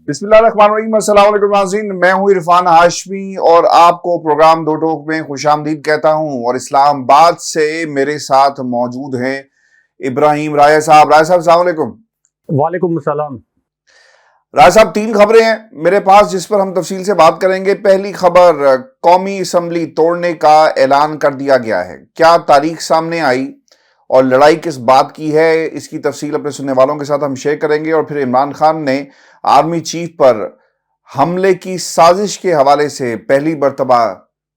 بسم اللہ الرحمن الرحیم۔ السلام علیکم ناظرین، میں ہوں عرفان ہاشمی اور آپ کو پروگرام دو ٹوک میں خوش آمدید کہتا ہوں۔ اور اسلام آباد سے میرے ساتھ موجود ہیں ابراہیم رائے صاحب۔ رائے صاحب السلام علیکم۔ وعلیکم السلام۔ رائے صاحب، 3 خبریں ہیں میرے پاس جس پر ہم تفصیل سے بات کریں گے۔ پہلی خبر، قومی اسمبلی توڑنے کا اعلان کر دیا گیا ہے۔ کیا تاریخ سامنے آئی اور لڑائی کس بات کی ہے، اس کی تفصیل اپنے سننے والوں کے ساتھ ہم شیئر کریں گے۔ اور پھر عمران خان نے آرمی چیف پر حملے کی سازش کے حوالے سے پہلی مرتبہ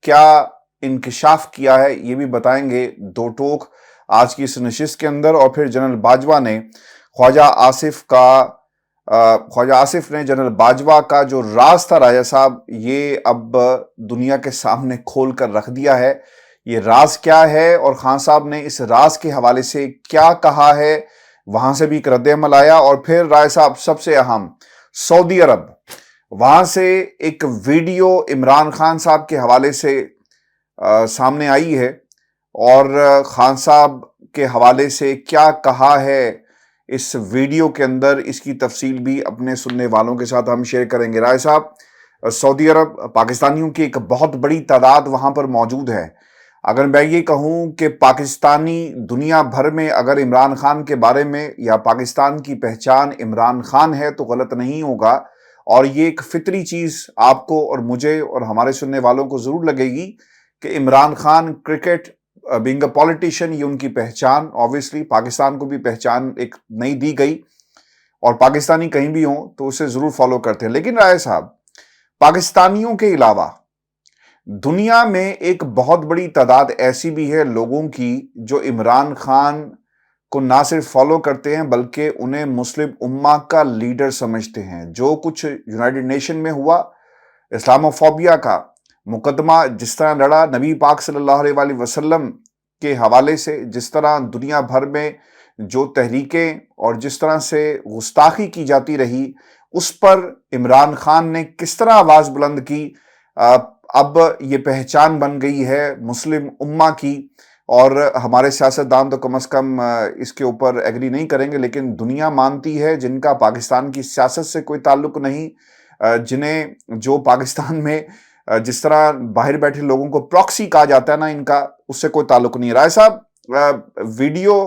کیا انکشاف کیا ہے، یہ بھی بتائیں گے دو ٹوک آج کی اس نشست کے اندر۔ اور پھر جنرل باجوہ نے خواجہ آصف نے جنرل باجوہ کا جو راز تھا راجہ صاحب، یہ اب دنیا کے سامنے کھول کر رکھ دیا ہے۔ یہ راز کیا ہے اور خان صاحب نے اس راز کے حوالے سے کیا کہا ہے، وہاں سے بھی ایک رد عمل آیا۔ اور پھر رائے صاحب سب سے اہم، سعودی عرب، وہاں سے ایک ویڈیو عمران خان صاحب کے حوالے سے سامنے آئی ہے اور خان صاحب کے حوالے سے کیا کہا ہے اس ویڈیو کے اندر، اس کی تفصیل بھی اپنے سننے والوں کے ساتھ ہم شیئر کریں گے۔ رائے صاحب، سعودی عرب، پاکستانیوں کی ایک بہت بڑی تعداد وہاں پر موجود ہے۔ اگر میں یہ کہوں کہ پاکستانی دنیا بھر میں اگر عمران خان کے بارے میں یا پاکستان کی پہچان عمران خان ہے تو غلط نہیں ہوگا، اور یہ ایک فطری چیز آپ کو اور مجھے اور ہمارے سننے والوں کو ضرور لگے گی کہ Imran Khan cricket being a politician, یہ ان کی پہچان، اوبویسلی پاکستان کو بھی پہچان ایک نئی دی گئی، اور پاکستانی کہیں بھی ہوں تو اسے ضرور فالو کرتے ہیں۔ لیکن رائے صاحب، پاکستانیوں کے علاوہ دنیا میں ایک بہت بڑی تعداد ایسی بھی ہے لوگوں کی جو عمران خان کو نہ صرف فالو کرتے ہیں بلکہ انہیں مسلم امہ کا لیڈر سمجھتے ہیں۔ جو کچھ یونائیٹڈ نیشن میں ہوا، اسلاموفوبیا کا مقدمہ جس طرح لڑا، نبی پاک صلی اللہ علیہ وآلہ وسلم کے حوالے سے جس طرح دنیا بھر میں جو تحریکیں اور جس طرح سے گستاخی کی جاتی رہی، اس پر عمران خان نے کس طرح آواز بلند کی، اب یہ پہچان بن گئی ہے مسلم امہ کی۔ اور ہمارے سیاستدان تو کم از کم اس کے اوپر ایگری نہیں کریں گے، لیکن دنیا مانتی ہے جن کا پاکستان کی سیاست سے کوئی تعلق نہیں، جنہیں جو پاکستان میں جس طرح باہر بیٹھے لوگوں کو پراکسی کہا جاتا ہے نا، ان کا اس سے کوئی تعلق نہیں ہے۔ رائے صاحب، ویڈیو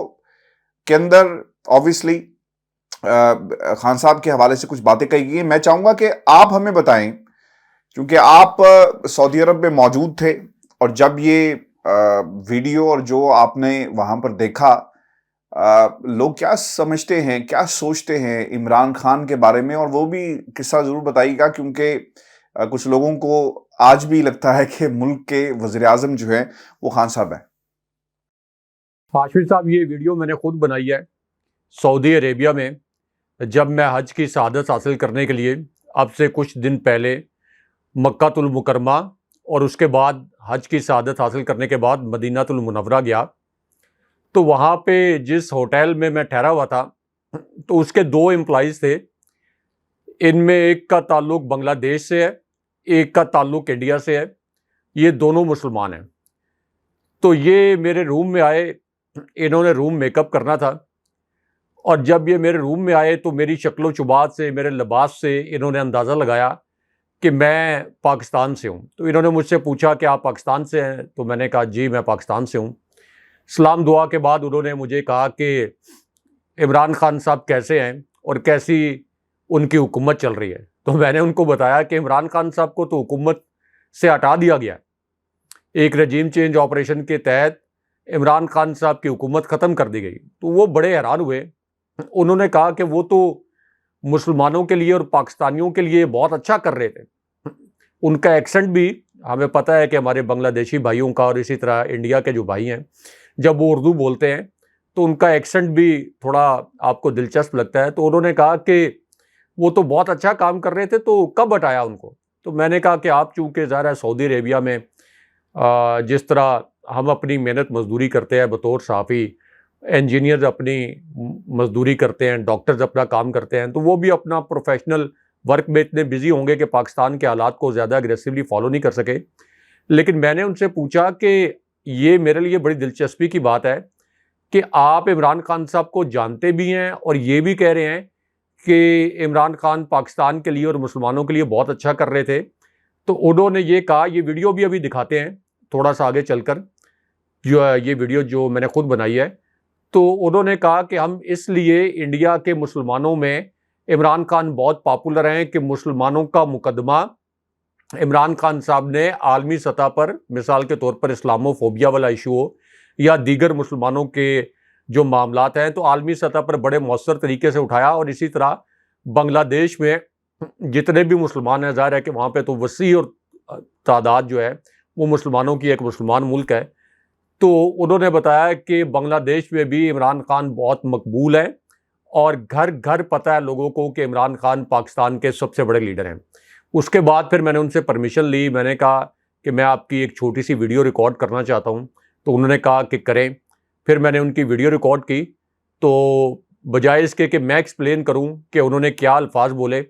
کے اندر اوبویسلی خان صاحب کے حوالے سے کچھ باتیں کہی گئی ہیں، میں چاہوں گا کہ آپ ہمیں بتائیں، کیونکہ آپ سعودی عرب میں موجود تھے، اور جب یہ ویڈیو اور جو آپ نے وہاں پر دیکھا، لوگ کیا سمجھتے ہیں، کیا سوچتے ہیں عمران خان کے بارے میں، اور وہ بھی قصہ ضرور بتائیے گا، کیونکہ کچھ لوگوں کو آج بھی لگتا ہے کہ ملک کے وزیر اعظم جو ہیں وہ خان صاحب ہیں۔ ہاشمی صاحب، یہ ویڈیو میں نے خود بنائی ہے سعودی عربیہ میں، جب میں حج کی سعادت حاصل کرنے کے لیے اب سے کچھ دن پہلے مکہ المکرمہ اور اس کے بعد حج کی سعادت حاصل کرنے کے بعد مدینہ المنورہ گیا، تو وہاں پہ جس ہوٹل میں میں ٹھہرا ہوا تھا تو اس کے 2 امپلائیز تھے۔ ان میں ایک کا تعلق بنگلہ دیش سے ہے، ایک کا تعلق انڈیا سے ہے، یہ دونوں مسلمان ہیں۔ تو یہ میرے روم میں آئے، انہوں نے روم میک اپ کرنا تھا، اور جب یہ میرے روم میں آئے تو میری شکل و چبات سے، میرے لباس سے انہوں نے اندازہ لگایا کہ میں پاکستان سے ہوں۔ تو انہوں نے مجھ سے پوچھا کہ آپ پاکستان سے ہیں؟ تو میں نے کہا جی میں پاکستان سے ہوں۔ سلام دعا کے بعد انہوں نے مجھے کہا کہ عمران خان صاحب کیسے ہیں اور کیسی ان کی حکومت چل رہی ہے۔ تو میں نے ان کو بتایا کہ عمران خان صاحب کو تو حکومت سے ہٹا دیا گیا ہے، ایک رجیم چینج آپریشن کے تحت عمران خان صاحب کی حکومت ختم کر دی گئی۔ تو وہ بڑے حیران ہوئے، انہوں نے کہا کہ وہ تو مسلمانوں کے لیے اور پاکستانیوں کے لیے بہت اچھا کر رہے تھے۔ ان کا ایکسنٹ بھی ہمیں پتہ ہے کہ ہمارے بنگلہ دیشی بھائیوں کا اور اسی طرح انڈیا کے جو بھائی ہیں جب وہ اردو بولتے ہیں تو ان کا ایکسنٹ بھی تھوڑا آپ کو دلچسپ لگتا ہے۔ تو انہوں نے کہا کہ وہ تو بہت اچھا کام کر رہے تھے، تو کب ہٹایا ان کو؟ تو میں نے کہا کہ آپ چونکہ ظاہر ہے سعودی عربیہ میں جس طرح ہم اپنی محنت مزدوری کرتے ہیں بطور صحافی، انجینئر اپنی مزدوری کرتے ہیں، ڈاکٹرز اپنا کام کرتے ہیں، تو وہ بھی اپنا پروفیشنل ورک میں اتنے بزی ہوں گے کہ پاکستان کے حالات کو زیادہ اگریسولی فالو نہیں کر سکے۔ لیکن میں نے ان سے پوچھا کہ یہ میرے لیے بڑی دلچسپی کی بات ہے کہ آپ عمران خان صاحب کو جانتے بھی ہیں اور یہ بھی کہہ رہے ہیں کہ عمران خان پاکستان کے لیے اور مسلمانوں کے لیے بہت اچھا کر رہے تھے، تو انہوں نے یہ کہا، یہ ویڈیو بھی ابھی دکھاتے ہیں تھوڑا سا آگے چل کر، جو یہ ویڈیو جو میں نے خود بنائی ہے، تو انہوں نے کہا کہ ہم اس لیے انڈیا کے مسلمانوں میں عمران خان بہت پاپولر ہیں کہ مسلمانوں کا مقدمہ عمران خان صاحب نے عالمی سطح پر، مثال کے طور پر اسلامو فوبیا والا ایشو ہو یا دیگر مسلمانوں کے جو معاملات ہیں، تو عالمی سطح پر بڑے مؤثر طریقے سے اٹھایا. اور اسی طرح بنگلہ دیش میں جتنے بھی مسلمان ہیں، ظاہر ہے کہ وہاں پہ تو وسیع اور تعداد جو ہے وہ مسلمانوں کی ایک مسلمان ملک ہے. تو انہوں نے بتایا کہ بنگلہ دیش میں بھی عمران خان بہت مقبول ہے اور گھر گھر پتہ ہے لوگوں کو کہ عمران خان پاکستان کے سب سے بڑے لیڈر ہیں. اس کے بعد پھر میں نے ان سے پرمیشن لی، میں نے کہا کہ میں آپ کی ایک چھوٹی سی ویڈیو ریکارڈ کرنا چاہتا ہوں. تو انہوں نے کہا کہ کریں. پھر میں نے ان کی ویڈیو ریکارڈ کی، تو بجائے اس کے کہ میں ایکسپلین کروں کہ انہوں نے کیا الفاظ بولے،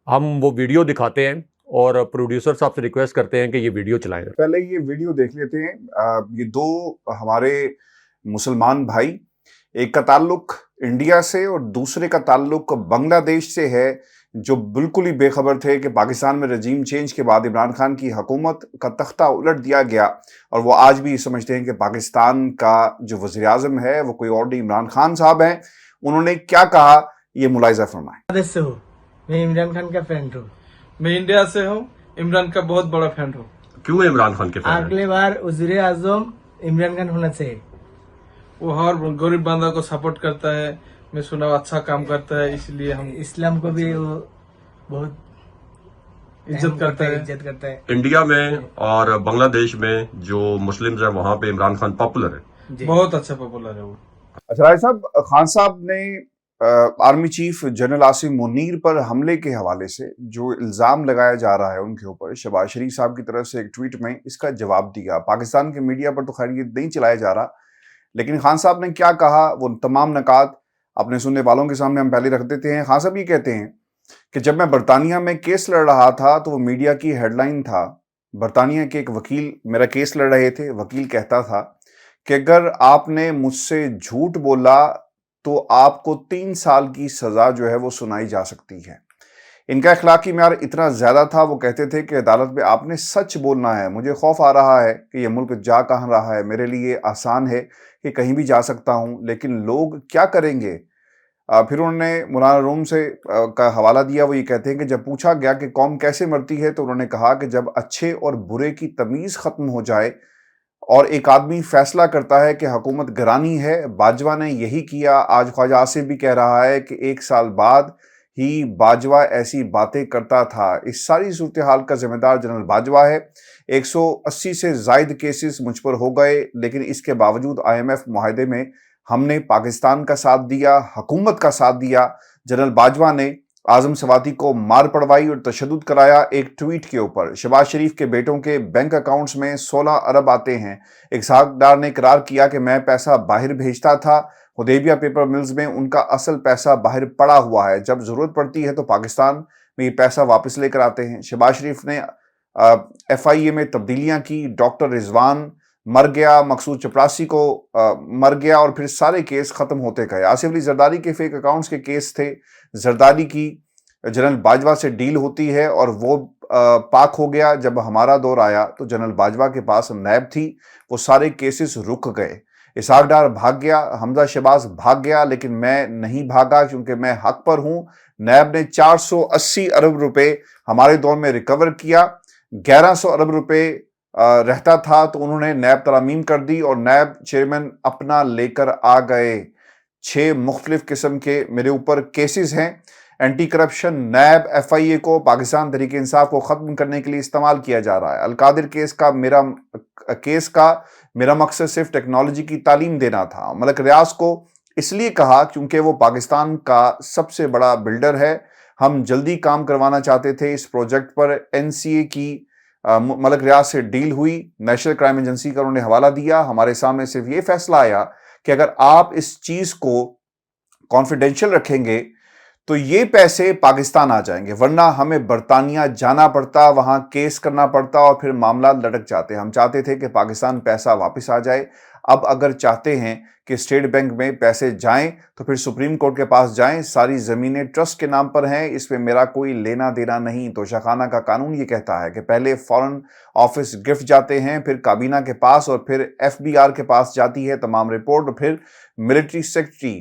ہم وہ ویڈیو دکھاتے ہیں اور پروڈیوسر صاحب سے ریکویسٹ کرتے ہیں کہ یہ ویڈیو چلائیں. پہلے یہ ویڈیو دیکھ لیتے ہیں. یہ دو ہمارے مسلمان بھائی، ایک کا تعلق انڈیا سے اور دوسرے کا تعلق بنگلہ دیش سے ہے، جو بالکل ہی بے خبر تھے کہ پاکستان میں رجیم چینج کے بعد عمران خان کی حکومت کا تختہ الٹ دیا گیا، اور وہ آج بھی سمجھتے ہیں کہ پاکستان کا جو وزیر اعظم ہے وہ کوئی اور نہیں، عمران خان صاحب ہیں. انہوں نے کیا کہا یہ ملاحظہ فرمائیں. میں عمران خان کا فرینڈ ہوں. میں انڈیا سے ہوں، عمران کا بہت بڑا فین ہوں. کیوں عمران خان کے فین؟ اگلے بار وزیر اعظم عمران خان ہونا چاہیے. وہ ہر غریب بندہ کو سپورٹ کرتا ہے، میں سنا اچھا کام کرتا ہے، اس لیے ہم اسلام کو بھی وہ بہت عزت کرتا ہے. انڈیا میں اور بنگلہ دیش میں جو مسلمز ہیں وہاں پہ عمران خان پاپولر ہے، بہت اچھا پاپولر ہے وہ. اچھا راج صاحب، خان صاحب نے army chief general Asim Munir پر حملے کے حوالے سے جو الزام لگایا جا رہا ہے ان کے اوپر، شہباز شریف صاحب کی طرف سے ایک ٹویٹ میں اس کا جواب دیا. پاکستان کے میڈیا پر تو خیر یہ نہیں چلایا جا رہا، لیکن خان صاحب نے کیا کہا وہ تمام نکات اپنے سننے والوں کے سامنے ہم پہلے رکھ دیتے ہیں. خان صاحب یہ کہتے ہیں کہ جب میں برطانیہ میں کیس لڑ رہا تھا تو وہ میڈیا کی ہیڈ لائن تھا، برطانیہ کے ایک وکیل میرا کیس لڑ رہے تھے، وکیل کہتا تھا کہ اگر آپ نے مجھ سے جھوٹ بولا تو آپ کو 3 سال کی سزا جو ہے وہ سنائی جا سکتی ہے. ان کا اخلاقی معیار اتنا زیادہ تھا، وہ کہتے تھے کہ عدالت میں آپ نے سچ بولنا ہے. مجھے خوف آ رہا ہے کہ یہ ملک جا کہاں رہا ہے. میرے لیے آسان ہے کہ کہیں بھی جا سکتا ہوں، لیکن لوگ کیا کریں گے. پھر انہوں نے مولانا روم سے کا حوالہ دیا. وہ یہ کہتے ہیں کہ جب پوچھا گیا کہ قوم کیسے مرتی ہے تو انہوں نے کہا کہ جب اچھے اور برے کی تمیز ختم ہو جائے اور ایک آدمی فیصلہ کرتا ہے کہ حکومت گرانی ہے. باجوہ نے یہی کیا. آج خواجہ آصف بھی کہہ رہا ہے کہ 1 سال بعد ہی باجوہ ایسی باتیں کرتا تھا. اس ساری صورتحال کا ذمہ دار جنرل باجوہ ہے. 180 سے زائد کیسز مجھ پر ہو گئے، لیکن اس کے باوجود IMF معاہدے میں ہم نے پاکستان کا ساتھ دیا، حکومت کا ساتھ دیا. جنرل باجوہ نے اعظم سواتی کو مار پڑوائی اور تشدد کرایا. ایک ٹویٹ کے اوپر شہباز شریف کے بیٹوں کے بینک اکاؤنٹس میں 16 ارب آتے ہیں. ایک ساکھدار نے اقرار کیا کہ میں پیسہ باہر بھیجتا تھا. حدیبیہ پیپر ملز میں ان کا اصل پیسہ باہر پڑا ہوا ہے، جب ضرورت پڑتی ہے تو پاکستان میں یہ پیسہ واپس لے کر آتے ہیں. شہباز شریف نے FIA میں تبدیلیاں کی. ڈاکٹر رضوان مر گیا، مقصود چپراسی کو مر گیا، اور پھر سارے کیس ختم ہوتے گئے. آصف علی زرداری کے فیک اکاؤنٹس کے کیس تھے. زرداری کی جنرل باجوہ سے ڈیل ہوتی ہے اور وہ پاک ہو گیا. جب ہمارا دور آیا تو جنرل باجوہ کے پاس نیب تھی، وہ سارے کیسز رک گئے. اسحاق ڈار بھاگ گیا، حمزہ شہباز بھاگ گیا، لیکن میں نہیں بھاگا کیونکہ میں حق پر ہوں. نیب نے 480 ارب روپے ہمارے دور میں ریکور کیا. 1100 ارب روپے رہتا تھا تو انہوں نے نیب ترامیم کر دی اور نیب چیئرمین اپنا لے کر آ گئے. 6 مختلف قسم کے میرے اوپر کیسز ہیں. اینٹی کرپشن نیب FIA کو پاکستان تحریک انصاف کو ختم کرنے کے لیے استعمال کیا جا رہا ہے. القادر کیس کا میرا مقصد صرف ٹیکنالوجی کی تعلیم دینا تھا. ملک ریاض کو اس لیے کہا کیونکہ وہ پاکستان کا سب سے بڑا بلڈر ہے. ہم جلدی کام کروانا چاہتے تھے اس پروجیکٹ پر. NCA کی ملک ریاض سے ڈیل ہوئی. نیشنل کرائم ایجنسی کا انہوں نے حوالہ دیا. ہمارے سامنے صرف یہ فیصلہ آیا کہ اگر آپ اس چیز کو کانفیڈینشیل رکھیں گے تو یہ پیسے پاکستان آ جائیں گے، ورنہ ہمیں برطانیہ جانا پڑتا، وہاں کیس کرنا پڑتا اور پھر معاملات لٹک جاتے. ہم چاہتے تھے کہ پاکستان پیسہ واپس آ جائے. اب اگر چاہتے ہیں کہ اسٹیٹ بینک میں پیسے جائیں تو پھر سپریم کورٹ کے پاس جائیں، ساری زمینیں ٹرسٹ کے نام پر ہیں، اس میں میرا کوئی لینا دینا نہیں۔ توشہ کا قانون یہ کہتا ہے کہ پہلے فورن آفس گفٹ جاتے ہیں، پھر کابینہ کے پاس، اور پھر FBR کے پاس جاتی ہے تمام رپورٹ، اور پھر ملٹری سیکرٹری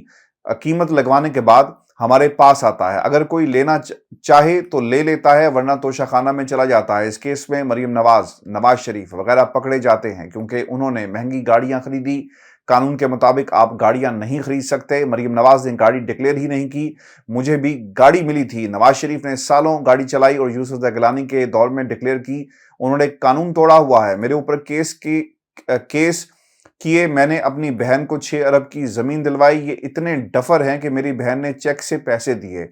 قیمت لگوانے کے بعد ہمارے پاس آتا ہے۔ اگر کوئی لینا چاہے تو لے لیتا ہے، ورنہ توشہ خانہ میں چلا جاتا ہے۔ اس کیس میں مریم نواز شریف وغیرہ پکڑے جاتے ہیں کیونکہ انہوں نے مہنگی گاڑیاں خریدی۔ قانون کے مطابق آپ گاڑیاں نہیں خرید سکتے۔ مریم نواز نے گاڑی ڈکلیئر ہی نہیں کی، مجھے بھی گاڑی ملی تھی۔ نواز شریف نے سالوں گاڑی چلائی اور یوسف زیگلانی کے دور میں ڈکلیئر کی۔ انہوں نے قانون توڑا ہوا ہے۔ میرے اوپر کیس کیے، میں نے اپنی بہن کو 6 ارب کی زمین دلوائی۔ یہ اتنے ڈفر ہیں کہ میری بہن نے چیک سے پیسے دیے۔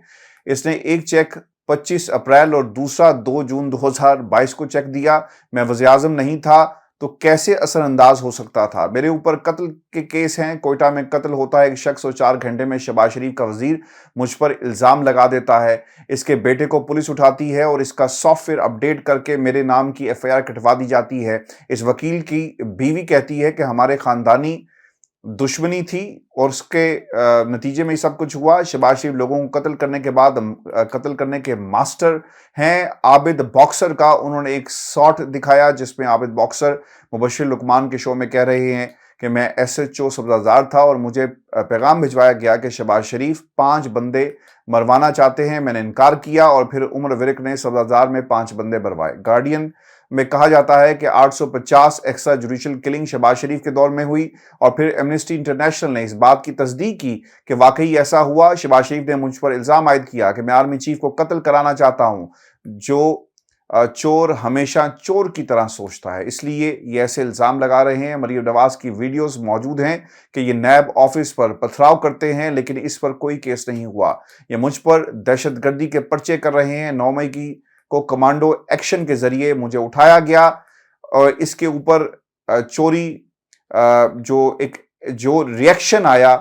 اس نے ایک چیک 25 اپریل اور دوسرا 2 جون 2022 کو چیک دیا۔ میں وزیر اعظم نہیں تھا تو کیسے اثر انداز ہو سکتا تھا؟ میرے اوپر قتل کے کیس ہیں۔ کوئٹہ میں قتل ہوتا ہے ایک شخص اور 4 گھنٹے میں شہباز شریف کا وزیر مجھ پر الزام لگا دیتا ہے۔ اس کے بیٹے کو پولیس اٹھاتی ہے اور اس کا سافٹ ویئر اپڈیٹ کر کے میرے نام کی FIR کٹوا دی جاتی ہے۔ اس وکیل کی بیوی کہتی ہے کہ ہمارے خاندانی دشمنی تھی اور اس کے نتیجے میں یہ سب کچھ ہوا۔ شہباز شریف لوگوں کو قتل کرنے کے ماسٹر ہیں۔ عابد باکسر کا انہوں نے ایک شاٹ دکھایا جس میں عابد باکسر مبشر لقمان کے شو میں کہہ رہے ہیں کہ میں SHO سبزہ تھا اور مجھے پیغام بھجوایا گیا کہ شہباز شریف 5 بندے مروانا چاہتے ہیں۔ میں نے انکار کیا اور پھر عمر ورک نے سبزہ میں 5 بندے بروائے۔ گارڈین میں کہا جاتا ہے کہ 850 ایکسٹرا جوڈیشل کلنگ شہباز شریف کے دور میں ہوئی، اور پھر ایمنسٹی انٹرنیشنل نے اس بات کی تصدیق کی کہ واقعی ایسا ہوا۔ شہباز شریف نے مجھ پر الزام عائد کیا کہ میں آرمی چیف کو قتل کرانا چاہتا ہوں۔ جو چور ہمیشہ چور کی طرح سوچتا ہے، اس لیے یہ ایسے الزام لگا رہے ہیں۔ مریم نواز کی ویڈیوز موجود ہیں کہ یہ نیب آفس پر پتھراؤ کرتے ہیں، لیکن اس پر کوئی کیس نہیں ہوا۔ یہ مجھ پر دہشت گردی کے پرچے کر رہے ہیں۔ 9 مئی کو کمانڈو ایکشن کے ذریعے مجھے اٹھایا گیا اور اس کے اوپر چوری جو ریئیکشن آیا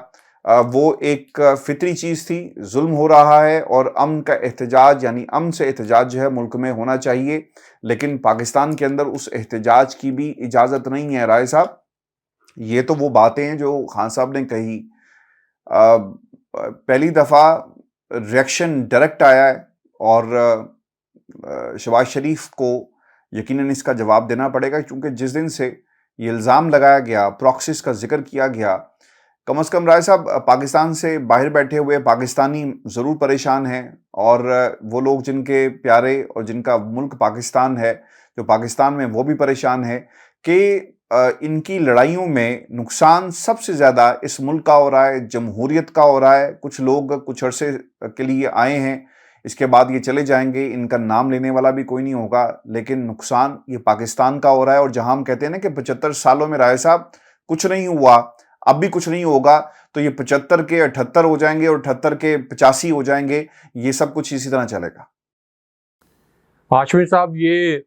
وہ ایک فطری چیز تھی۔ ظلم ہو رہا ہے اور امن کا احتجاج، یعنی امن سے احتجاج جو ہے ملک میں ہونا چاہیے، لیکن پاکستان کے اندر اس احتجاج کی بھی اجازت نہیں ہے۔ رائے صاحب، یہ تو وہ باتیں ہیں جو خان صاحب نے کہی۔ پہلی دفعہ ریئیکشن ڈائریکٹ آیا ہے اور شہباز شریف کو یقیناً اس کا جواب دینا پڑے گا، کیونکہ جس دن سے یہ الزام لگایا گیا، پراکسیز کا ذکر کیا گیا، کم از کم رائے صاحب پاکستان سے باہر بیٹھے ہوئے پاکستانی ضرور پریشان ہیں، اور وہ لوگ جن کے پیارے اور جن کا ملک پاکستان ہے، جو پاکستان میں، وہ بھی پریشان ہے کہ ان کی لڑائیوں میں نقصان سب سے زیادہ اس ملک کا ہو رہا ہے، جمہوریت کا ہو رہا ہے۔ کچھ لوگ کچھ عرصے کے لیے آئے ہیں، اس کے بعد یہ چلے جائیں گے، ان کا نام لینے والا بھی کوئی نہیں ہوگا، لیکن نقصان یہ پاکستان کا ہو رہا ہے۔ اور جہاں ہم کہتے ہیں نا کہ 75 سالوں میں رائے صاحب کچھ نہیں ہوا، اب بھی کچھ نہیں ہوگا، تو یہ 75 کے 78 ہو جائیں گے اور 78 کے 85 ہو جائیں گے، یہ سب کچھ اسی طرح چلے گا۔ ہاشمی صاحب، یہ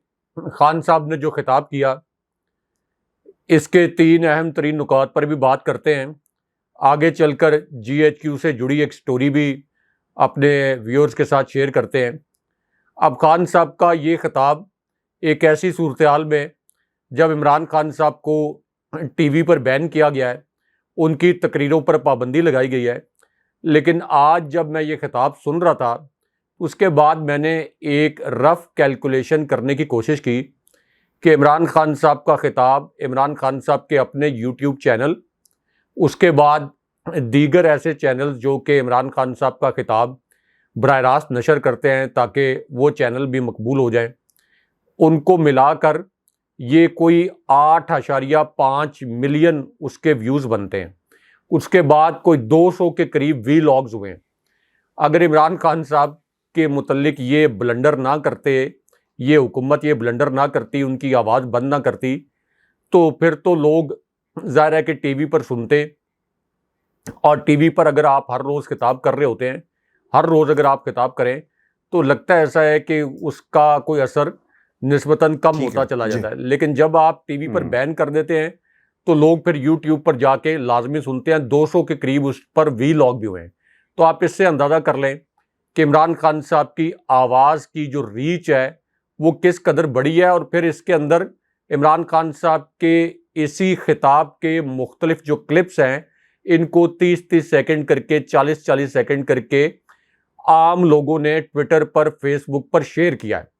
خان صاحب نے جو خطاب کیا، اس کے 3 اہم ترین نکات پر بھی بات کرتے ہیں۔ آگے چل کر GHQ سے جڑی ایک سٹوری بھی اپنے ویورز کے ساتھ شیئر کرتے ہیں۔ اب خان صاحب کا یہ خطاب ایک ایسی صورتحال میں جب عمران خان صاحب کو ٹی وی پر بین کیا گیا ہے، ان کی تقریروں پر پابندی لگائی گئی ہے، لیکن آج جب میں یہ خطاب سن رہا تھا، اس کے بعد میں نے ایک رف کیلکولیشن کرنے کی کوشش کی کہ عمران خان صاحب کا خطاب، عمران خان صاحب کے اپنے YouTube چینل، اس کے بعد دیگر ایسے چینلز جو کہ عمران خان صاحب کا خطاب براہ راست نشر کرتے ہیں تاکہ وہ چینل بھی مقبول ہو جائیں، ان کو ملا کر یہ کوئی 8.5 ملین اس کے ویوز بنتے ہیں۔ اس کے بعد کوئی 200 کے قریب ویلاگز ہوئے ہیں۔ اگر عمران خان صاحب کے متعلق یہ بلنڈر نہ کرتے، یہ حکومت یہ بلنڈر نہ کرتی، ان کی آواز بند نہ کرتی، تو پھر تو لوگ ظاہر ہے کہ ٹی وی پر سنتے، اور ٹی وی پر اگر آپ ہر روز خطاب کر رہے ہوتے ہیں، ہر روز اگر آپ خطاب کریں تو لگتا ایسا ہے کہ اس کا کوئی اثر نسبتاً کم ہوتا چلا جاتا ہے، لیکن جب آپ ٹی وی پر بین کر دیتے ہیں تو لوگ پھر YouTube پر جا کے لازمی سنتے ہیں۔ 200 کے قریب اس پر ویلاگ بھی ہوئے ہیں۔ تو آپ اس سے اندازہ کر لیں کہ عمران خان صاحب کی آواز کی جو ریچ ہے وہ کس قدر بڑی ہے، اور پھر اس کے اندر عمران خان صاحب کے اسی خطاب کے مختلف جو کلپس ہیں ان کو 30 سیکنڈ کر کے 40 سیکنڈ کر کے عام لوگوں نے ٹویٹر پر فیس بک پر شیئر کیا ہے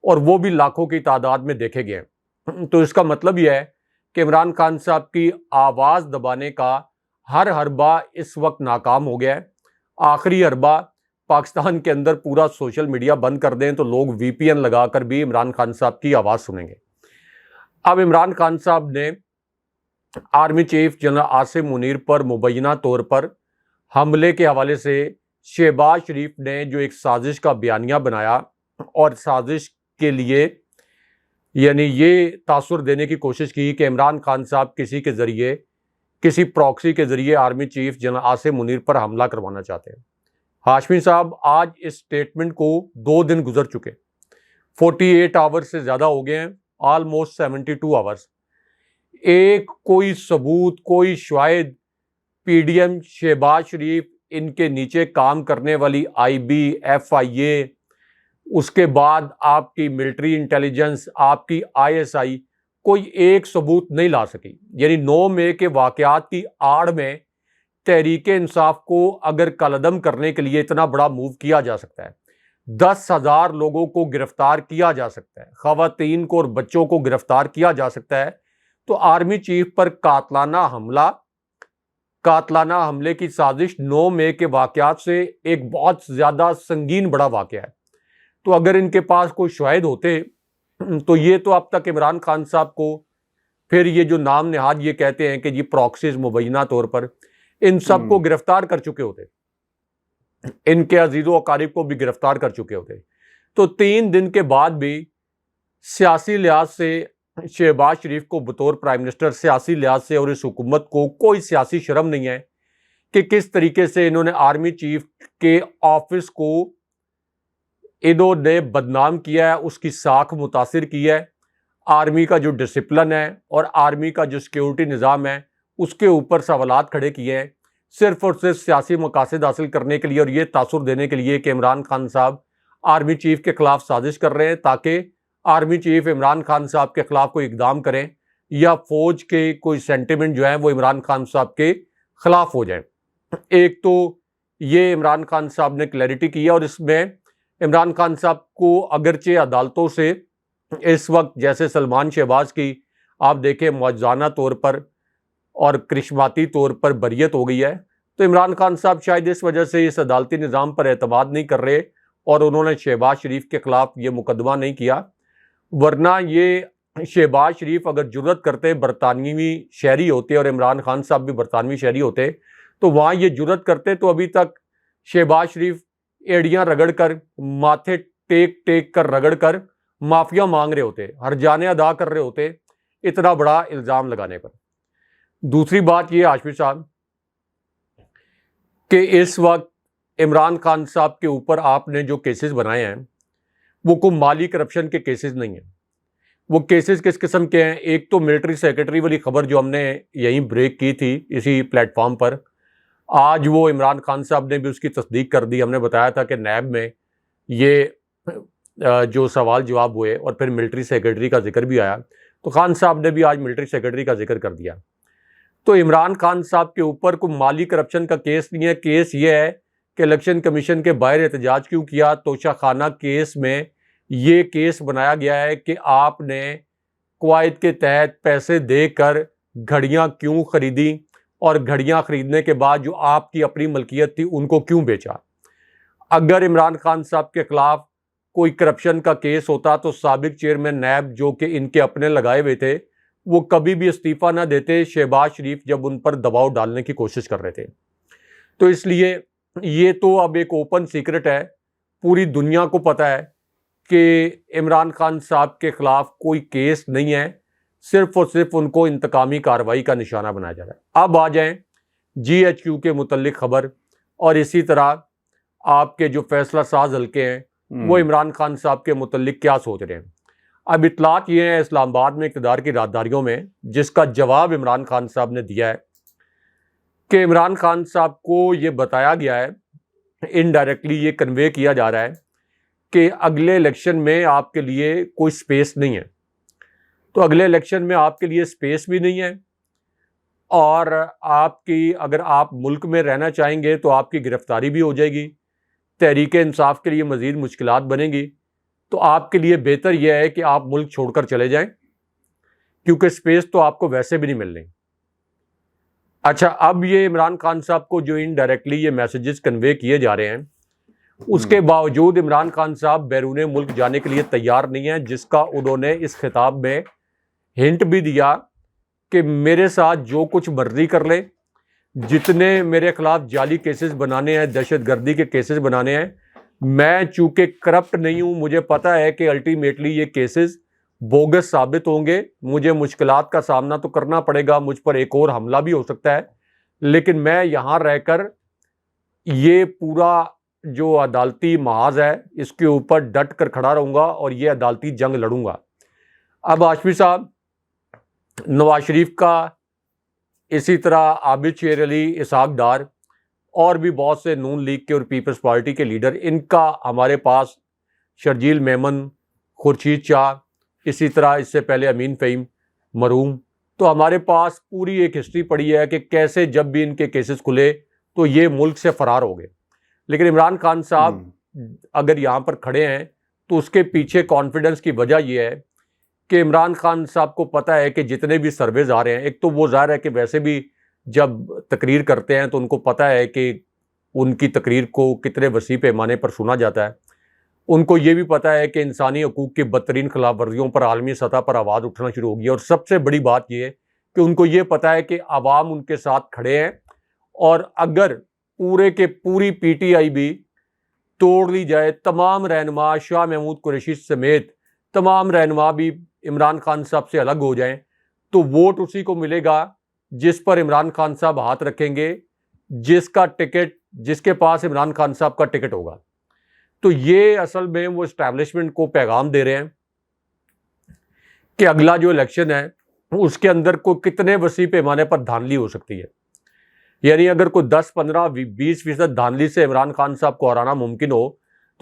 اور وہ بھی لاکھوں کی تعداد میں دیکھے گئے ہیں۔ تو اس کا مطلب یہ ہے کہ عمران خان صاحب کی آواز دبانے کا ہر حربہ اس وقت ناکام ہو گیا ہے۔ آخری حربہ پاکستان کے اندر پورا سوشل میڈیا بند کر دیں تو لوگ وی پی این لگا کر بھی عمران خان صاحب کی آواز سنیں گے۔ اب عمران خان صاحب نے army chief general Asim Munir پر مبینہ طور پر حملے کے حوالے سے شہباز شریف نے جو ایک سازش کا بیانیہ بنایا اور سازش کے لیے یعنی یہ تاثر دینے کی کوشش کی کہ عمران خان صاحب کسی کے ذریعے کسی پراکسی کے ذریعے army chief general Asim Munir پر حملہ کروانا چاہتے ہیں۔ ہاشمی صاحب آج اس سٹیٹمنٹ کو 2 دن گزر چکے، 48 آورز سے زیادہ ہو گئے ہیں، آلموسٹ 72 آورز۔ ایک کوئی ثبوت، کوئی شواہد پی ڈی ایم، شہباز شریف، ان کے نیچے کام کرنے والی آئی بی، ایف آئی اے، اس کے بعد آپ کی ملٹری انٹیلیجنس، آپ کی آئی ایس آئی، کوئی ایک ثبوت نہیں لا سکی۔ یعنی 9 مئی کے واقعات کی آڑ میں تحریک انصاف کو اگر کالعدم کرنے کے لیے اتنا بڑا موو کیا جا سکتا ہے، 10,000 لوگوں کو گرفتار کیا جا سکتا ہے، خواتین کو اور بچوں کو گرفتار کیا جا سکتا ہے، تو آرمی چیف پر قاتلانہ حملے کی سازش 9 مئی کے واقعات سے ایک بہت زیادہ سنگین بڑا واقعہ ہے۔ تو اگر ان کے پاس کوئی شواہد ہوتے تو یہ تو اب تک عمران خان صاحب کو پھر یہ جو نام نہاد یہ کہتے ہیں کہ جی پراکسیز مبینہ طور پر، ان سب کو گرفتار کر چکے ہوتے، ان کے عزیز و اقارب کو بھی گرفتار کر چکے ہوتے۔ تو 3 دن کے بعد بھی سیاسی لحاظ سے شہباز شریف کو بطور پرائم منسٹر سیاسی لحاظ سے اور اس حکومت کو کوئی سیاسی شرم نہیں ہے کہ کس طریقے سے انہوں نے آرمی چیف کے آفس کو انہوں نے بدنام کیا ہے، اس کی ساکھ متاثر کی ہے، آرمی کا جو ڈسپلن ہے اور آرمی کا جو سیکیورٹی نظام ہے اس کے اوپر سوالات کھڑے کیے ہیں، صرف اور صرف سیاسی مقاصد حاصل کرنے کے لیے اور یہ تاثر دینے کے لیے کہ عمران خان صاحب آرمی چیف کے خلاف سازش کر رہے ہیں تاکہ آرمی چیف عمران خان صاحب کے خلاف کوئی اقدام کریں یا فوج کے کوئی سینٹیمنٹ جو ہیں وہ عمران خان صاحب کے خلاف ہو جائیں۔ ایک تو یہ عمران خان صاحب نے کلیئرٹی کی ہے، اور اس میں عمران خان صاحب کو اگرچہ عدالتوں سے اس وقت جیسے سلمان شہباز کی آپ دیکھیں معجزانہ طور پر اور کرشماتی طور پر بریت ہو گئی ہے، تو عمران خان صاحب شاید اس وجہ سے اس عدالتی نظام پر اعتماد نہیں کر رہے اور انہوں نے شہباز شریف کے خلاف یہ مقدمہ نہیں کیا، ورنہ یہ شہباز شریف اگر جرت کرتے برطانوی شہری ہوتے اور عمران خان صاحب بھی برطانوی شہری ہوتے تو وہاں یہ جرت کرتے تو ابھی تک شہباز شریف ایڑیاں رگڑ کر، ماتھے ٹیک کر رگڑ کر معافیا مانگ رہے ہوتے، ہرجانے ادا کر رہے ہوتے اتنا بڑا الزام لگانے پر۔ دوسری بات یہ ہاشمی صاحب کہ اس وقت عمران خان صاحب کے اوپر آپ نے جو کیسز بنائے ہیں وہ کوئی مالی کرپشن کے کیسز نہیں ہیں۔ وہ کیسز کس قسم کے ہیں؟ ایک تو ملٹری سیکرٹری والی خبر جو ہم نے یہیں بریک کی تھی اسی پلیٹ فارم پر، آج وہ عمران خان صاحب نے بھی اس کی تصدیق کر دی۔ ہم نے بتایا تھا کہ نیب میں یہ جو سوال جواب ہوئے اور پھر ملٹری سیکرٹری کا ذکر بھی آیا، تو خان صاحب نے بھی آج ملٹری سیکرٹری کا ذکر کر دیا۔ تو عمران خان صاحب کے اوپر کوئی مالی کرپشن کا کیس نہیں ہے۔ کیس یہ ہے کہ الیکشن کمیشن کے باہر احتجاج کیوں کیا، توشہ خانہ کیس میں یہ کیس بنایا گیا ہے کہ آپ نے قواعد کے تحت پیسے دے کر گھڑیاں کیوں خریدی اور گھڑیاں خریدنے کے بعد جو آپ کی اپنی ملکیت تھی ان کو کیوں بیچا۔ اگر عمران خان صاحب کے خلاف کوئی کرپشن کا کیس ہوتا تو سابق چیئرمین نیب جو کہ ان کے اپنے لگائے ہوئے تھے وہ کبھی بھی استعفیٰ نہ دیتے شہباز شریف جب ان پر دباؤ ڈالنے کی کوشش کر رہے تھے۔ تو اس لیے یہ تو اب ایک اوپن سیکرٹ ہے، پوری دنیا کو پتہ ہے کہ عمران خان صاحب کے خلاف کوئی کیس نہیں ہے، صرف اور صرف ان کو انتقامی کارروائی کا نشانہ بنایا جا رہا ہے۔ اب آ جائیں جی ایچ کیو کے متعلق خبر، اور اسی طرح آپ کے جو فیصلہ ساز حلقے ہیں وہ عمران خان صاحب کے متعلق کیا سوچ رہے ہیں۔ اب اطلاعات یہ ہیں اسلام آباد میں اقتدار کی رازداریوں میں، جس کا جواب عمران خان صاحب نے دیا ہے کہ عمران خان صاحب کو یہ بتایا گیا ہے، انڈائریکٹلی یہ کنوے کیا جا رہا ہے کہ اگلے الیکشن میں آپ کے لیے کوئی سپیس نہیں ہے۔ تو اگلے الیکشن میں آپ کے لیے اسپیس بھی نہیں ہے، اور آپ کی اگر آپ ملک میں رہنا چاہیں گے تو آپ کی گرفتاری بھی ہو جائے گی، تحریک انصاف کے لیے مزید مشکلات بنیں گی. تو آپ کے لیے بہتر یہ ہے کہ آپ ملک چھوڑ کر چلے جائیں، کیونکہ اسپیس تو آپ کو ویسے بھی نہیں مل رہی. اچھا، اب یہ عمران خان صاحب کو جو انڈائریکٹلی یہ میسیجز کنوے کیے جا رہے ہیں، اس کے باوجود عمران خان صاحب بیرون ملک جانے کے لیے تیار نہیں ہیں، جس کا انہوں نے اس خطاب میں ہنٹ بھی دیا کہ میرے ساتھ جو کچھ مرضی کر لیں، جتنے میرے خلاف جعلی کیسز بنانے ہیں، دہشت گردی کے کیسز بنانے ہیں، میں چونکہ کرپٹ نہیں ہوں، مجھے پتا ہے کہ الٹیمیٹلی یہ کیسز بوگس ثابت ہوں گے، مجھے مشکلات کا سامنا تو کرنا پڑے گا، مجھ پر ایک اور حملہ بھی ہو سکتا ہے، لیکن میں یہاں رہ کر یہ پورا جو عدالتی محاذ ہے اس کے اوپر ڈٹ کر کھڑا رہوں گا اور یہ عدالتی جنگ لڑوں گا. اب ہاشمی صاحب، نواز شریف کا، اسی طرح عابد شیر علی، اسحاق ڈار اور بھی بہت سے نون لیگ کے اور پیپلز پارٹی کے لیڈر، ان کا ہمارے پاس شرجیل میمن، خورشید شاہ، اسی طرح اس سے پہلے امین فہیم مرحوم، تو ہمارے پاس پوری ایک ہسٹری پڑی ہے کہ کیسے جب بھی ان کے کیسز کھلے تو یہ ملک سے فرار ہو گئے. لیکن عمران خان صاحب اگر یہاں پر کھڑے ہیں تو اس کے پیچھے کانفیڈنس کی وجہ یہ ہے کہ عمران خان صاحب کو پتہ ہے کہ جتنے بھی سرویز آ رہے ہیں، ایک تو وہ ظاہر ہے کہ ویسے بھی جب تقریر کرتے ہیں تو ان کو پتہ ہے کہ ان کی تقریر کو کتنے وسیع پیمانے پر سنا جاتا ہے، ان کو یہ بھی پتہ ہے کہ انسانی حقوق کی بدترین خلاف ورزیوں پر عالمی سطح پر آواز اٹھنا شروع ہوگی، اور سب سے بڑی بات یہ ہے کہ ان کو یہ پتہ ہے کہ عوام ان کے ساتھ کھڑے ہیں، اور اگر پورے کے پوری پی ٹی آئی بھی توڑ لی جائے، تمام رہنما شاہ محمود قریشی سمیت تمام رہنما بھی عمران خان صاحب سے الگ ہو جائیں، تو ووٹ اسی کو ملے گا جس پر عمران خان صاحب ہاتھ رکھیں گے، جس کے پاس عمران خان صاحب کا ٹکٹ ہوگا. تو یہ اصل میں وہ اسٹیبلشمنٹ کو پیغام دے رہے ہیں کہ اگلا جو الیکشن ہے اس کے اندر کو کتنے وسیع پیمانے پر دھاندلی ہو سکتی ہے. یعنی اگر کوئی 10 15 20% دھاندلی سے عمران خان صاحب کو ہرانا ممکن ہو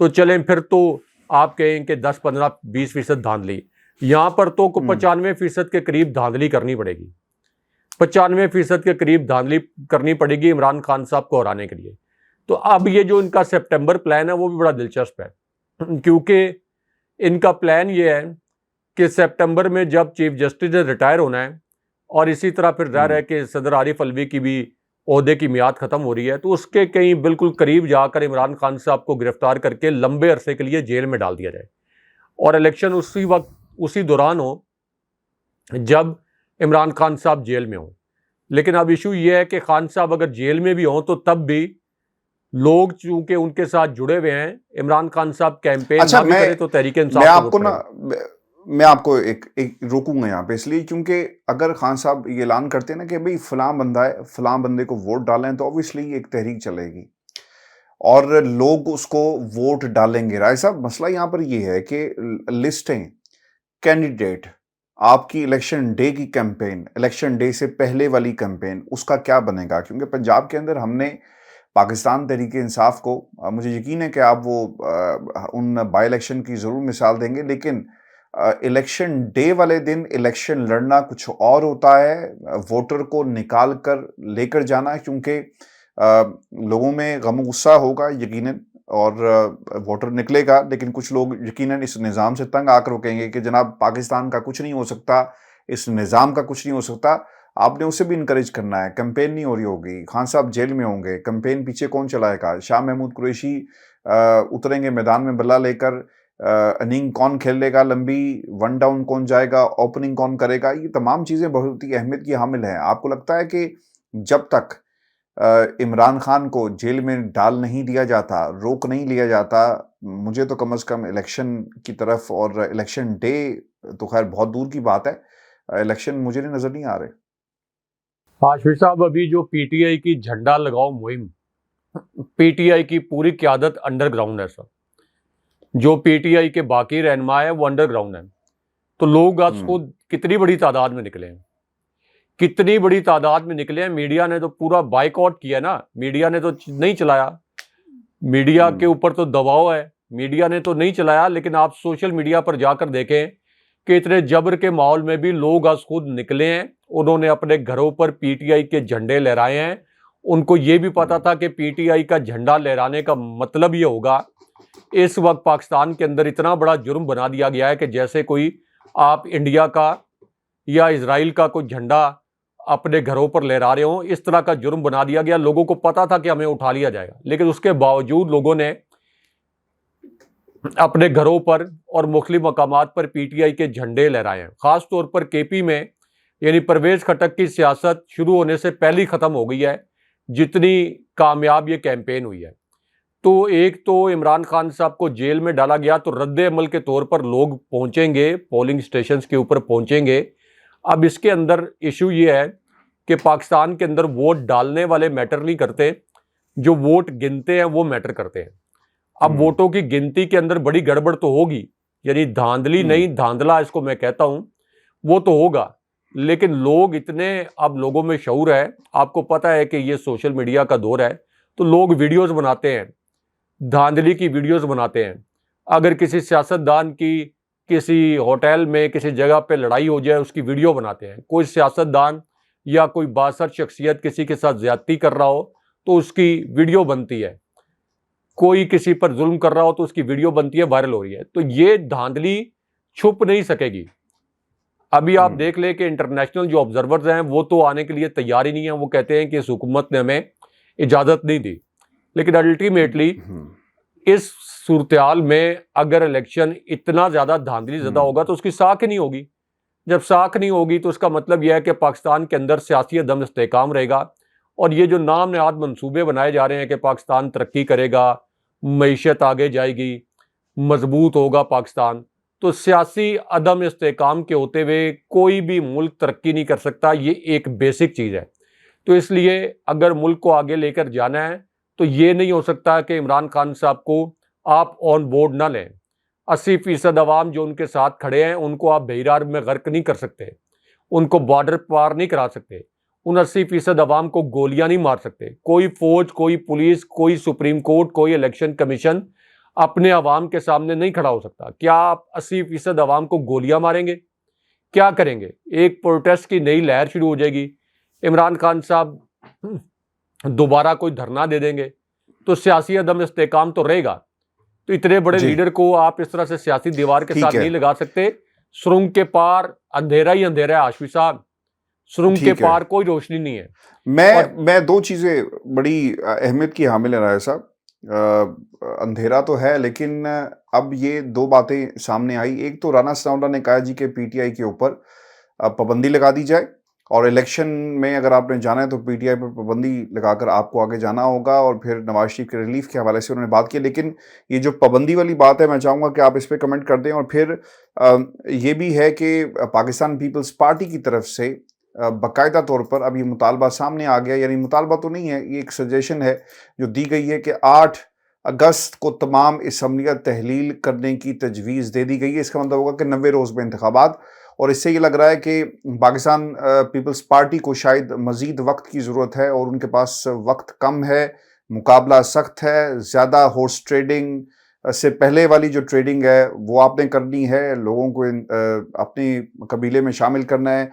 تو چلیں، پھر تو آپ کہیں کہ 10 15 20% دھاندلی، یہاں پر تو 95% کے قریب دھاندلی کرنی پڑے گی، 95% کے قریب دھاندلی کرنی پڑے گی عمران خان صاحب کو ہرانے کے لیے. تو اب یہ جو ان کا سپٹمبر پلان ہے وہ بھی بڑا دلچسپ ہے، کیونکہ ان کا پلان یہ ہے کہ سپٹمبر میں جب چیف جسٹس نے ریٹائر ہونا ہے، اور اسی طرح پھر ظاہر ہے کہ صدر عارف الوی کی بھی عہدے کی میعاد ختم ہو رہی ہے، تو اس کے کہیں بالکل قریب جا کر عمران خان صاحب کو گرفتار کر کے لمبے عرصے کے لیے جیل میں ڈال دیا جائے، اور الیکشن اسی وقت اسی دوران ہو جب عمران خان صاحب جیل میں ہوں. لیکن اب ایشو یہ ہے کہ خان صاحب اگر جیل میں بھی ہوں تو تب بھی لوگ چونکہ ان کے ساتھ جڑے ہوئے ہیں، عمران خان صاحب کیمپین نہ بھی کرے تو تحریک انصاف میں آپ کو ایک روکوں گا یہاں پہ، اس لیے کیونکہ اگر خان صاحب یہ اعلان کرتے ہیں نا کہ بھئی فلاں بندہ ہے، فلاں بندے کو ووٹ ڈالیں، تو اوبویسلی ایک تحریک چلے گی اور لوگ اس کو ووٹ ڈالیں گے. رائے صاحب، مسئلہ یہاں پر یہ ہے کہ لسٹیں، کینڈیڈیٹ، آپ کی الیکشن ڈے کی کیمپین، الیکشن ڈے سے پہلے والی کیمپین، اس کا کیا بنے گا؟ کیونکہ پنجاب کے اندر ہم نے پاکستان تحریک انصاف کو، مجھے یقین ہے کہ آپ وہ ان بائی الیکشن کی ضرور مثال دیں گے، لیکن الیکشن ڈے والے دن الیکشن لڑنا کچھ اور ہوتا ہے، ووٹر کو نکال کر لے کر جانا، کیونکہ لوگوں میں غم و غصہ ہوگا یقیناً، اور ووٹر نکلے گا، لیکن کچھ لوگ یقیناً اس نظام سے تنگ آ کر وہ کہیں گے کہ جناب پاکستان کا کچھ نہیں ہو سکتا، اس نظام کا کچھ نہیں ہو سکتا. آپ نے اسے بھی انکریج کرنا ہے. کیمپین نہیں ہو رہی ہوگی، خان صاحب جیل میں ہوں گے، کیمپین پیچھے کون چلائے گا؟ شاہ محمود قریشی اتریں گے میدان میں بلہ لے کر، اننگ کون کھیلے گا لمبی، ون ڈاؤن کون جائے گا، اوپننگ کون کرے گا؟ یہ تمام چیزیں بہت ہی اہمیت کی حامل ہیں. آپ کو لگتا ہے کہ جب تک عمران خان کو جیل میں ڈال نہیں دیا جاتا، روک نہیں لیا جاتا، مجھے تو کم از کم الیکشن کی طرف، اور الیکشن ڈے تو خیر بہت دور کی بات ہے، الیکشن مجھے نظر نہیں آ رہے. ہاشمی صاحب، ابھی جو پی ٹی آئی کی جھنڈا لگاؤ مہم، پی ٹی آئی کی پوری قیادت انڈر گراؤنڈ ہے سر، جو پی ٹی آئی کے باقی رہنما ہیں وہ انڈر گراؤنڈ ہیں. تو لوگ آج کو کتنی بڑی تعداد میں نکلے ہیں، کتنی بڑی تعداد میں نکلے ہیں. میڈیا نے تو پورا بائیک آؤٹ کیا نا، میڈیا نے تو نہیں چلایا، میڈیا کے اوپر تو دباؤ ہے، میڈیا نے تو نہیں چلایا. لیکن آپ سوشل میڈیا پر جا کر دیکھیں کہ اتنے جبر کے ماحول میں بھی لوگ از خود نکلے ہیں, انہوں نے اپنے گھروں پر پی ٹی آئی کے جھنڈے لہرائے ہیں. ان کو یہ بھی پتا تھا کہ پی ٹی آئی کا جھنڈا لہرانے کا مطلب یہ ہوگا. اس وقت پاکستان کے اندر اتنا بڑا جرم بنا دیا گیا ہے کہ جیسے کوئی آپ انڈیا کا یا اسرائیل کا کوئی جھنڈا اپنے گھروں پر لہرا رہے ہوں, اس طرح کا جرم بنا دیا گیا. لوگوں کو پتا تھا کہ ہمیں اٹھا لیا جائے گا, لیکن اس کے باوجود لوگوں نے اپنے گھروں پر اور مختلف مقامات پر پی ٹی آئی کے جھنڈے لہرائے ہیں. خاص طور پر کے پی میں یعنی پرویز خٹک کی سیاست شروع ہونے سے پہلے ختم ہو گئی ہے جتنی کامیاب یہ کیمپین ہوئی ہے. تو ایک تو عمران خان صاحب کو جیل میں ڈالا گیا, تو رد عمل کے طور پر لوگ پہنچیں گے, پولنگ سٹیشنز کے اوپر پہنچیں گے. اب اس کے اندر ایشو یہ ہے کہ پاکستان کے اندر ووٹ ڈالنے والے میٹر نہیں کرتے, جو ووٹ گنتے ہیں وہ میٹر کرتے ہیں. اب ووٹوں کی گنتی کے اندر بڑی گڑبڑ تو ہوگی, یعنی دھاندلی نہیں دھاندلا اس کو میں کہتا ہوں, وہ تو ہوگا. لیکن لوگ اتنے, اب لوگوں میں شعور ہے, آپ کو پتہ ہے کہ یہ سوشل میڈیا کا دور ہے, تو لوگ ویڈیوز بناتے ہیں, دھاندلی کی ویڈیوز بناتے ہیں. اگر کسی سیاستدان کی کسی ہوٹل میں کسی جگہ پہ لڑائی ہو جائے اس کی ویڈیو بناتے ہیں. کوئی سیاستدان یا کوئی بااثر شخصیت کسی کے ساتھ زیادتی کر رہا ہو تو اس کی ویڈیو بنتی ہے. کوئی کسی پر ظلم کر رہا ہو تو اس کی ویڈیو بنتی ہے, وائرل ہو رہی ہے. تو یہ دھاندلی چھپ نہیں سکے گی. ابھی آپ دیکھ لیں کہ انٹرنیشنل جو آبزرورز ہیں وہ تو آنے کے لیے تیار ہی نہیں ہیں. وہ کہتے ہیں کہ اس حکومت نے ہمیں اجازت نہیں دی. لیکن الٹیمیٹلی اس صورتحال میں اگر الیکشن اتنا زیادہ دھاندلی زدہ ہوگا تو اس کی ساکھ نہیں ہوگی. جب ساکھ نہیں ہوگی تو اس کا مطلب یہ ہے کہ پاکستان کے اندر سیاسی عدم استحکام رہے گا. اور یہ جو نام نہاد منصوبے بنائے جا رہے ہیں کہ پاکستان ترقی کرے گا, معیشت آگے جائے گی, مضبوط ہوگا پاکستان, تو سیاسی عدم استحکام کے ہوتے ہوئے کوئی بھی ملک ترقی نہیں کر سکتا. یہ ایک بیسک چیز ہے. تو اس لیے اگر ملک کو آگے لے کر جانا ہے تو یہ نہیں ہو سکتا کہ عمران خان صاحب کو آپ آن بورڈ نہ لیں. 80% عوام جو ان کے ساتھ کھڑے ہیں ان کو آپ بحیرہ میں غرق نہیں کر سکتے, ان کو بارڈر پار نہیں کرا سکتے, ان 80% عوام کو گولیاں نہیں مار سکتے. کوئی فوج, کوئی پولیس, کوئی سپریم کورٹ, کوئی الیکشن کمیشن اپنے عوام کے سامنے نہیں کھڑا ہو سکتا. کیا آپ 80% عوام کو گولیاں ماریں گے؟ کیا کریں گے؟ ایک پروٹیسٹ کی نئی لہر شروع ہو جائے گی, عمران خان صاحب دوبارہ کوئی دھرنا دے دیں گے, تو سیاسی عدم استحکام تو رہے گا. تو اتنے بڑے لیڈر کو آپ اس طرح سے سیاسی دیوار کے ساتھ نہیں لگا سکتے. سرنگ کے پار اندھیرا ہی اندھیرا ہے آشوی صاحب, سرنگ کے پار کوئی روشنی نہیں ہے. میں دو چیزیں بڑی اہمیت کی حامل ہیں رائے صاحب. اندھیرا تو ہے, لیکن اب یہ دو باتیں سامنے آئی. ایک تو رانا ثناءاللہ نے کہا جی کہ پی ٹی آئی کے اوپر پابندی لگا دی جائے, اور الیکشن میں اگر آپ نے جانا ہے تو پی ٹی آئی پر پابندی لگا کر آپ کو آگے جانا ہوگا. اور پھر نواز شریف کے ریلیف کے حوالے سے انہوں نے بات کی. لیکن یہ جو پابندی والی بات ہے, میں چاہوں گا کہ آپ اس پہ کمنٹ کر دیں. اور پھر یہ بھی ہے کہ پاکستان پیپلز پارٹی کی طرف سے باقاعدہ طور پر اب یہ مطالبہ سامنے آ گیا, یعنی مطالبہ تو نہیں ہے, یہ ایک سجیشن ہے جو دی گئی ہے کہ 8 اگست کو تمام اسمبلیاں تحلیل کرنے کی تجویز دے دی گئی ہے. اس کا مطلب ہوگا کہ 90 روز میں انتخابات. اور اس سے یہ لگ رہا ہے کہ پاکستان پیپلز پارٹی کو شاید مزید وقت کی ضرورت ہے, اور ان کے پاس وقت کم ہے, مقابلہ سخت ہے. زیادہ ہورس ٹریڈنگ سے پہلے والی جو ٹریڈنگ ہے وہ آپ نے کرنی ہے, لوگوں کو اپنے قبیلے میں شامل کرنا ہے,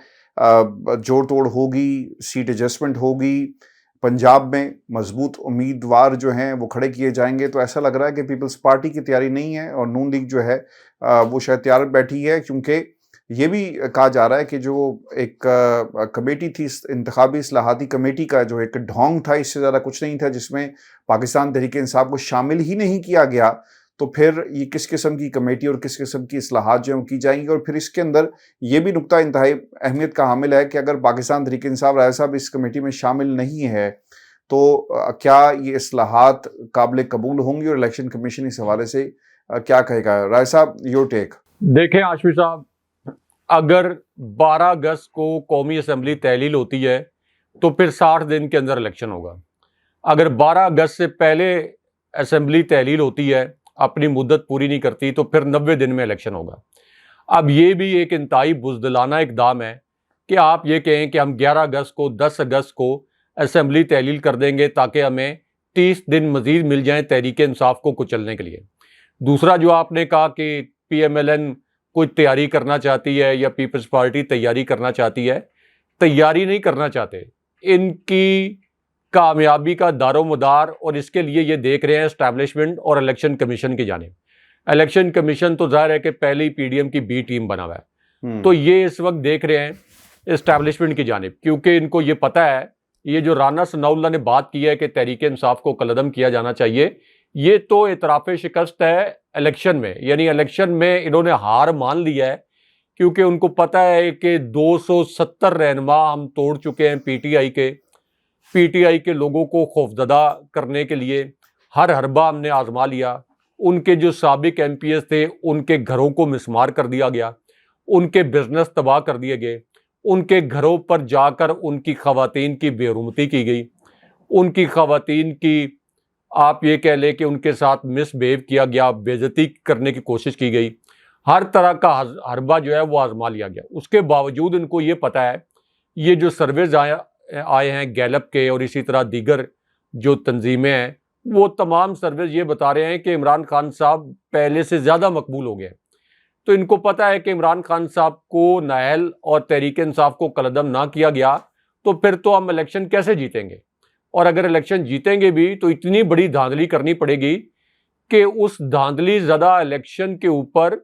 جوڑ توڑ ہوگی, سیٹ ایڈجسٹمنٹ ہوگی, پنجاب میں مضبوط امیدوار جو ہیں وہ کھڑے کیے جائیں گے. تو ایسا لگ رہا ہے کہ پیپلز پارٹی کی تیاری نہیں ہے, اور نون لیگ جو ہے وہ شاید تیار بیٹھی ہے. کیونکہ یہ بھی کہا جا رہا ہے کہ جو ایک کمیٹی تھی انتخابی اصلاحاتی کمیٹی کا, جو ایک ڈھونگ تھا, اس سے زیادہ کچھ نہیں تھا, جس میں پاکستان تحریک انصاف کو شامل ہی نہیں کیا گیا, تو پھر یہ کس قسم کی کمیٹی اور کس قسم کی اصلاحات جو ہیں وہ کی جائیں گی. اور پھر اس کے اندر یہ بھی نقطہ انتہائی اہمیت کا حامل ہے کہ اگر پاکستان تحریک انصاف رائے صاحب اس کمیٹی میں شامل نہیں ہے تو کیا یہ اصلاحات قابل قبول ہوں گی, اور الیکشن کمیشن اس حوالے سے کیا کہے گا؟ رائے صاحب, یور ٹیک. دیکھیں آشوی صاحب, اگر 12 اگست کو قومی اسمبلی تحلیل ہوتی ہے تو پھر 60 دن کے اندر الیکشن ہوگا. اگر 12 اگست سے پہلے اسمبلی تحلیل ہوتی ہے, اپنی مدت پوری نہیں کرتی, تو پھر 90 دن میں الیکشن ہوگا. اب یہ بھی ایک انتہائی بزدلانہ اقدام ہے کہ آپ یہ کہیں کہ ہم 11 اگست کو 10 اگست کو اسمبلی تحلیل کر دیں گے تاکہ ہمیں 30 دن مزید مل جائیں تحریک انصاف کو کچلنے کے لیے. دوسرا جو آپ نے کہا کہ پی ایم ایل این کوئی تیاری کرنا چاہتی ہے یا پیپلز پارٹی تیاری کرنا چاہتی ہے، تیاری نہیں کرنا چاہتے. ان کی کامیابی کا دار و مدار اور اس کے لیے یہ دیکھ رہے ہیں اسٹیبلشمنٹ اور الیکشن کمیشن کی جانب. الیکشن کمیشن تو ظاہر ہے کہ پہلی پی ڈی ایم کی بی ٹیم بنا ہوا ہے، تو یہ اس وقت دیکھ رہے ہیں اسٹیبلشمنٹ کی جانب، کیونکہ ان کو یہ پتہ ہے یہ جو رانا ثناء اللہ نے بات کی ہے کہ تحریک انصاف کو کالعدم کیا جانا چاہیے، یہ تو اعتراف شکست ہے الیکشن میں. یعنی الیکشن میں انہوں نے ہار مان لیا ہے، کیونکہ ان کو پتہ ہے کہ 270 رہنما ہم توڑ چکے ہیں پی ٹی آئی کے لوگوں کو خوفزدہ کرنے کے لیے ہر حربہ ہم نے آزما لیا. ان کے جو سابق ایم پی ایس تھے ان کے گھروں کو مسمار کر دیا گیا، ان کے بزنس تباہ کر دیے گئے، ان کے گھروں پر جا کر ان کی خواتین کی بے حرمتی کی گئی، ان کی خواتین کی آپ یہ کہہ لیں کہ ان کے ساتھ مس بیہیو کیا گیا، بے عزتی کرنے کی کوشش کی گئی، ہر طرح کا حربہ جو ہے وہ آزما لیا گیا. اس کے باوجود ان کو یہ پتہ ہے، یہ جو سرویز آئے ہیں گیلپ کے اور اسی طرح دیگر جو تنظیمیں ہیں، وہ تمام سرویز یہ بتا رہے ہیں کہ عمران خان صاحب پہلے سے زیادہ مقبول ہو گئے. تو ان کو پتہ ہے کہ عمران خان صاحب کو نااہل اور تحریک انصاف کو کالعدم نہ کیا گیا تو پھر تو ہم الیکشن کیسے جیتیں گے، اور اگر الیکشن جیتیں گے بھی تو اتنی بڑی دھاندلی کرنی پڑے گی کہ اس دھاندلی زدہ الیکشن کے اوپر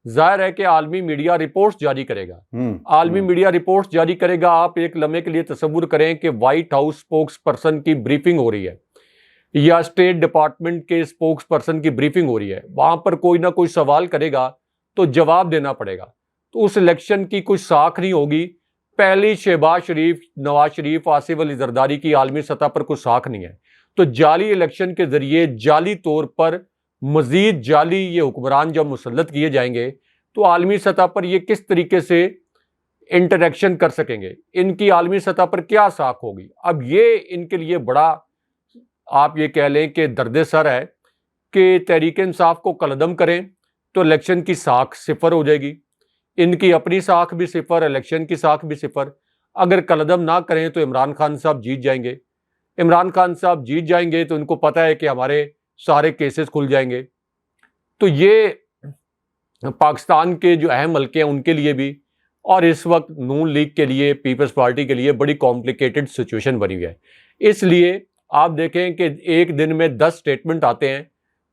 ظاہر ہے کہ عالمی میڈیا رپورٹس جاری کرے گا. عالمی میڈیا رپورٹس جاری کرے گا. آپ ایک لمحے کے لیے تصور کریں کہ وائٹ ہاؤس اسپوکس پرسن کی بریفنگ ہو رہی ہے یا اسٹیٹ ڈپارٹمنٹ کے اسپوکس پرسن کی بریفنگ ہو رہی ہے، وہاں پر کوئی نہ کوئی سوال کرے گا تو جواب دینا پڑے گا. تو اس الیکشن کی کوئی ساکھ نہیں ہوگی. پہلی شہباز شریف، نواز شریف، آصف علی زرداری کی عالمی سطح پر کوئی ساکھ نہیں ہے. تو جعلی الیکشن کے ذریعے جعلی طور پر مزید جعلی یہ حکمران جب مسلط کیے جائیں گے تو عالمی سطح پر یہ کس طریقے سے انٹریکشن کر سکیں گے، ان کی عالمی سطح پر کیا ساکھ ہوگی. اب یہ ان کے لیے بڑا آپ یہ کہہ لیں کہ درد سر ہے کہ تحریک انصاف کو کالعدم کریں تو الیکشن کی ساکھ صفر ہو جائے گی، ان کی اپنی ساکھ بھی صفر، الیکشن کی ساکھ بھی صفر. اگر کالعدم نہ کریں تو عمران خان صاحب جیت جائیں گے. عمران خان صاحب جیت جائیں گے تو ان کو پتہ ہے کہ ہمارے سارے کیسز کھل جائیں گے. تو یہ پاکستان کے جو اہم حلقے ہیں ان کے لیے بھی اور اس وقت نون لیگ کے لیے، پیپلز پارٹی کے لیے بڑی کمپلیکیٹڈ سچویشن بنی ہوئی ہے. اس لیے آپ دیکھیں کہ ایک دن میں 10 سٹیٹمنٹ آتے ہیں،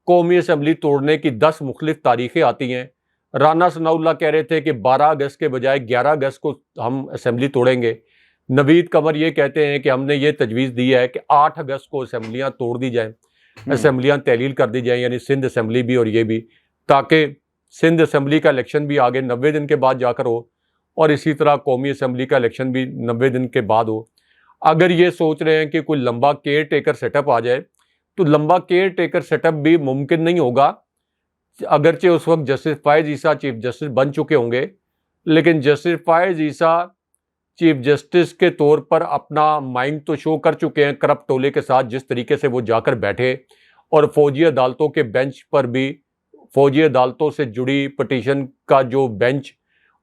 قومی اسمبلی توڑنے کی 10 مختلف تاریخیں آتی ہیں. رانا ثناء اللہ کہہ رہے تھے کہ 12 اگست کے بجائے 11 اگست کو ہم اسمبلی توڑیں گے. نوید قمر یہ کہتے ہیں کہ ہم نے یہ تجویز دی ہے کہ 8 اگست کو اسمبلیاں توڑ دی جائیں، اسمبلیاں تحلیل کر دی جائیں، یعنی سندھ اسمبلی بھی اور یہ بھی، تاکہ سندھ اسمبلی کا الیکشن بھی آگے 90 دن کے بعد جا کر ہو اور اسی طرح قومی اسمبلی کا الیکشن بھی 90 دن کے بعد ہو. اگر یہ سوچ رہے ہیں کہ کوئی لمبا کیئر ٹیکر سیٹ اپ آ جائے تو لمبا کیئر ٹیکر سیٹ اپ بھی ممکن نہیں ہوگا. اگرچہ اس وقت جسٹس فائز عیسیٰ چیف جسٹس بن چکے ہوں گے، لیکن جسٹس فائز عیسیٰ چیف جسٹس کے طور پر اپنا مائنڈ تو شو کر چکے ہیں کرپٹ ٹولے کے ساتھ، جس طریقے سے وہ جا کر بیٹھے اور فوجی عدالتوں کے بینچ پر بھی، فوجی عدالتوں سے جڑی پٹیشن کا جو بینچ،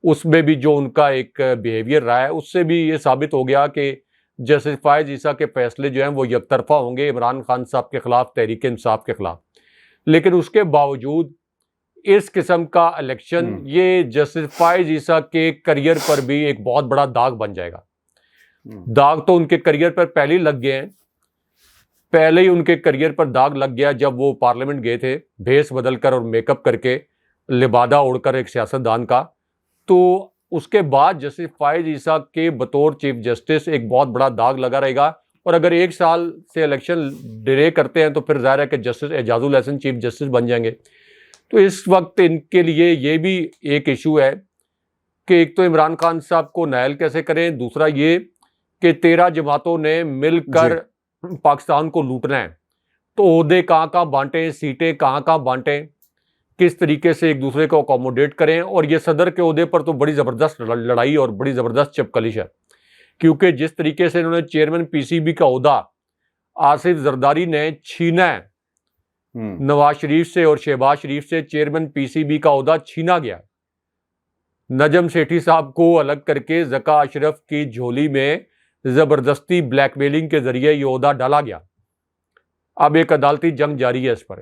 اس میں بھی جو ان کا ایک بیہیویئر رہا ہے، اس سے بھی یہ ثابت ہو گیا کہ جسٹس فائز عیسیٰ کے فیصلے جو ہیں وہ یک طرفہ ہوں گے عمران خان صاحب کے خلاف، تحریک انصاف کے خلاف. لیکن اس کے باوجود اس قسم کا الیکشن یہ جسٹس فائز عیسیٰ کے کریئر پر بھی ایک بہت بڑا داغ بن جائے گا. داغ تو ان کے کریئر پر پہلے ہی لگ گئے ہیں، پہلے ہی ان کے کریئر پر داغ لگ گیا جب وہ پارلیمنٹ گئے تھے بھیس بدل کر اور میک اپ کر کے، لبادہ اوڑھ کر ایک سیاستدان کا. تو اس کے بعد جسٹس فائز عیسیٰ کے بطور چیف جسٹس ایک بہت بڑا داغ لگا رہے گا. اور اگر 1 سال سے الیکشن ڈیلے کرتے ہیں تو پھر ظاہر ہے کہ جسٹس اعجاز الحسن چیف جسٹس بن جائیں گے. تو اس وقت ان کے لیے یہ بھی ایک ایشو ہے کہ ایک تو عمران خان صاحب کو نائل کیسے کریں، دوسرا یہ کہ 13 جماعتوں نے مل کر پاکستان کو لوٹنا ہے. تو عہدے کہاں کہاں بانٹیں، سیٹیں کہاں کہاں بانٹیں، کس طریقے سے ایک دوسرے کو اکوموڈیٹ کریں. اور یہ صدر کے عہدے پر تو بڑی زبردست لڑائی اور بڑی زبردست چپکلش ہے، کیونکہ جس طریقے سے انہوں نے چیئرمین پی سی بی کا عہدہ آصف زرداری نے چھینا ہے، نواز شریف سے اور شہباز شریف سے چیئرمین پی سی بی کا عہدہ چھینا گیا. نجم سیٹھی صاحب کو الگ کر کے ذکا اشرف کی جھولی میں زبردستی بلیک میلنگ کے ذریعے یہ عہدہ ڈالا گیا. اب ایک عدالتی جنگ جاری ہے اس پر.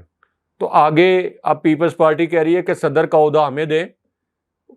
تو آگے اب پیپلز پارٹی کہہ رہی ہے کہ صدر کا عہدہ ہمیں دیں